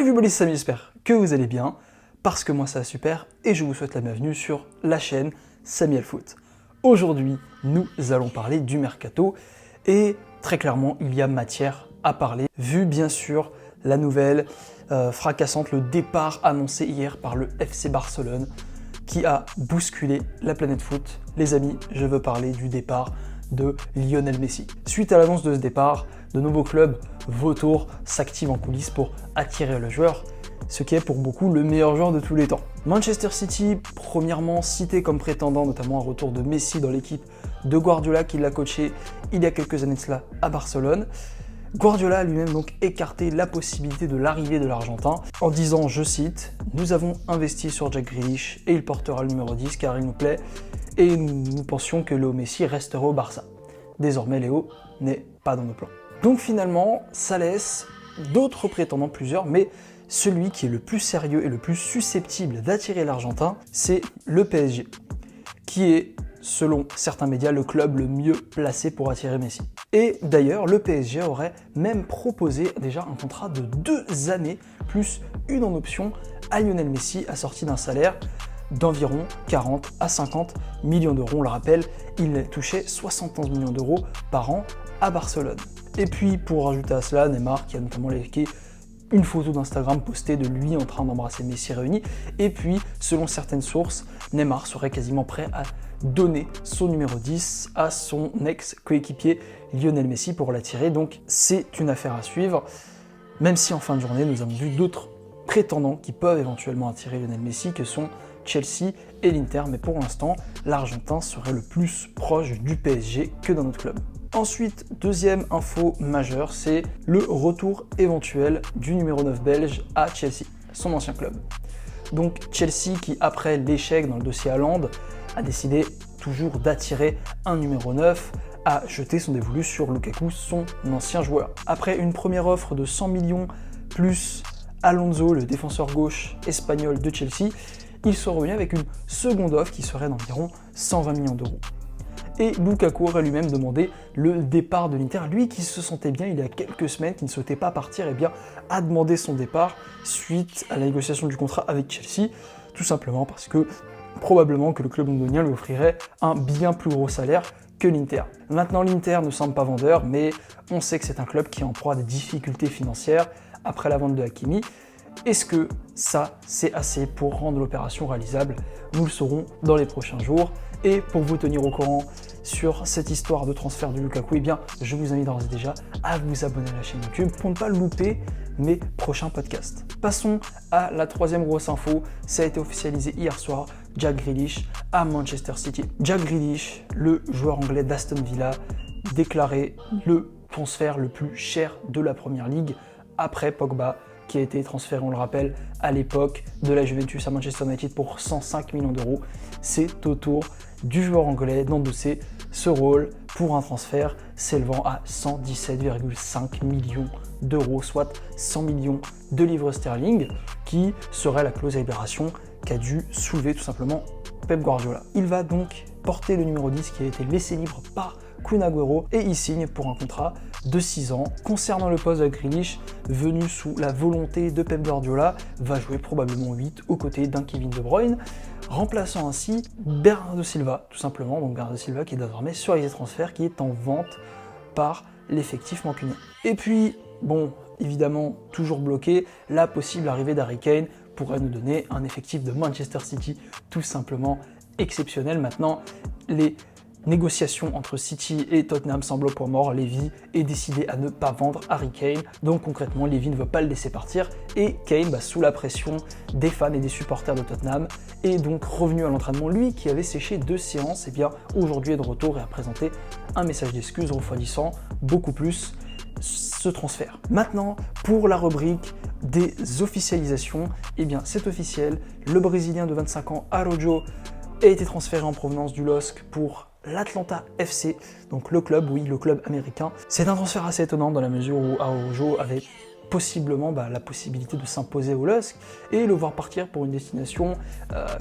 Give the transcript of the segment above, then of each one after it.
Hi everybody, c'est Samy, j'espère que vous allez bien, parce que moi ça va super, et je vous souhaite la bienvenue sur la chaîne Samy Foot. Aujourd'hui, nous allons parler du mercato, et très clairement, il y a matière à parler, vu bien sûr la nouvelle fracassante, le départ annoncé hier par le FC Barcelone, qui a bousculé la planète foot. Les amis, je veux parler du départ de Lionel Messi. Suite à l'annonce de ce départ, de nouveaux clubs vautours s'activent en coulisses pour attirer le joueur, ce qui est pour beaucoup le meilleur joueur de tous les temps. Manchester City, premièrement cité comme prétendant, notamment un retour de Messi dans l'équipe de Guardiola qui l'a coaché il y a quelques années de cela à Barcelone. Guardiola a lui-même donc écarté la possibilité de l'arrivée de l'Argentin en disant, je cite, « Nous avons investi sur Jack Grealish et il portera le numéro 10 car il nous plaît et nous pensions que Léo Messi resterait au Barça. Désormais, Léo n'est pas dans nos plans. » Donc finalement, ça laisse d'autres prétendants, plusieurs, mais celui qui est le plus sérieux et le plus susceptible d'attirer l'Argentin, c'est le PSG, qui est, selon certains médias, le club le mieux placé pour attirer Messi. Et d'ailleurs, le PSG aurait même proposé déjà un contrat de 2 années, plus une en option, à Lionel Messi, assorti d'un salaire d'environ 40 à 50 millions d'euros. On le rappelle, il touchait 71 millions d'euros par an à Barcelone. Et puis, pour rajouter à cela, Neymar, qui a notamment liké une photo d'Instagram postée de lui en train d'embrasser Messi réuni. Et puis, selon certaines sources, Neymar serait quasiment prêt à donner son numéro 10 à son ex-coéquipier Lionel Messi pour l'attirer. Donc, c'est une affaire à suivre. Même si en fin de journée, nous avons vu d'autres prétendants qui peuvent éventuellement attirer Lionel Messi, que sont Chelsea et l'Inter. Mais pour l'instant, l'Argentin serait le plus proche du PSG que d'un autre club. Ensuite, deuxième info majeure, c'est le retour éventuel du numéro 9 belge à Chelsea, son ancien club. Donc Chelsea qui, après l'échec dans le dossier Haaland, a décidé toujours d'attirer un numéro 9, a jeté son dévolu sur Lukaku, son ancien joueur. Après une première offre de 100 millions plus Alonso, le défenseur gauche espagnol de Chelsea, ils sont revenus avec une seconde offre qui serait d'environ 120 millions d'euros. Et Lukaku aurait lui-même demandé le départ de l'Inter. Lui qui se sentait bien il y a quelques semaines, qui ne souhaitait pas partir, eh bien, a demandé son départ suite à la négociation du contrat avec Chelsea, tout simplement parce que probablement que le club londonien lui offrirait un bien plus gros salaire que l'Inter. Maintenant, l'Inter ne semble pas vendeur, mais on sait que c'est un club qui est en proie à des difficultés financières après la vente de Hakimi. Est-ce que ça, c'est assez pour rendre l'opération réalisable? Nous le saurons dans les prochains jours. Et pour vous tenir au courant sur cette histoire de transfert de Lukaku, eh bien, je vous invite d'ores et déjà à vous abonner à la chaîne YouTube pour ne pas louper mes prochains podcasts. Passons à la troisième grosse info. Ça a été officialisé hier soir, Jack Grealish à Manchester City. Jack Grealish, le joueur anglais d'Aston Villa, déclaré le transfert le plus cher de la Première Ligue après Pogba, qui a été transféré, on le rappelle, à l'époque de la Juventus à Manchester United pour 105 millions d'euros. C'est au tour du joueur anglais d'endosser ce rôle pour un transfert s'élevant à 117,5 millions d'euros, soit 100 millions de livres sterling, qui serait la clause de libération qu'a dû soulever tout simplement Pep Guardiola. Il va donc porter le numéro 10 qui a été laissé libre par Kun Agüero et il signe pour un contrat de 6 ans. Concernant le poste de Grealish, venu sous la volonté de Pep Guardiola, va jouer probablement 8 aux côtés d'un Kevin De Bruyne, remplaçant ainsi Bernardo Silva, tout simplement. Donc Bernardo Silva qui est désormais sur les transferts, qui est en vente par l'effectif mancunien. Et puis, bon, évidemment, toujours bloqué, la possible arrivée d'Harry Kane pourrait nous donner un effectif de Manchester City tout simplement exceptionnel. Maintenant, les négociations entre City et Tottenham semblent au point mort. Levy est décidé à ne pas vendre Harry Kane, donc concrètement Levy ne veut pas le laisser partir et Kane, sous la pression des fans et des supporters de Tottenham, est donc revenu à l'entraînement. Lui qui avait séché 2 séances, et bien aujourd'hui est de retour et a présenté un message d'excuse refroidissant beaucoup plus ce transfert. Maintenant, pour la rubrique des officialisations, et bien c'est officiel, le Brésilien de 25 ans Araujo a été transféré en provenance du LOSC pour l'Atlanta FC, donc le club, oui, le club américain. C'est un transfert assez étonnant dans la mesure où Araujo avait possiblement la possibilité de s'imposer au LOSC et le voir partir pour une destination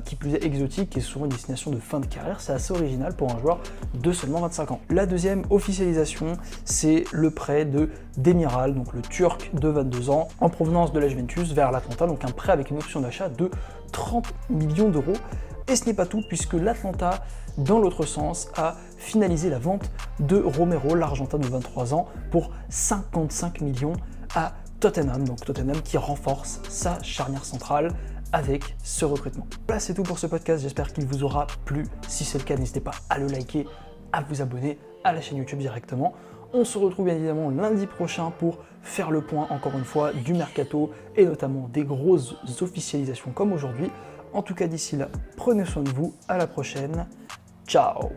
qui plus est exotique et souvent une destination de fin de carrière. C'est assez original pour un joueur de seulement 25 ans. La deuxième officialisation, c'est le prêt de Demiral, donc le Turc de 22 ans, en provenance de la Juventus vers l'Atlanta, donc un prêt avec une option d'achat de 30 millions d'euros. Et ce n'est pas tout, puisque l'Atlanta, dans l'autre sens, a finalisé la vente de Romero, l'Argentin de 23 ans, pour 55 millions à Tottenham. Donc Tottenham qui renforce sa charnière centrale avec ce recrutement. Voilà, c'est tout pour ce podcast. J'espère qu'il vous aura plu. Si c'est le cas, n'hésitez pas à le liker, à vous abonner à la chaîne YouTube directement. On se retrouve bien évidemment lundi prochain pour faire le point, encore une fois, du mercato et notamment des grosses officialisations comme aujourd'hui. En tout cas, d'ici là, prenez soin de vous. À la prochaine. Ciao!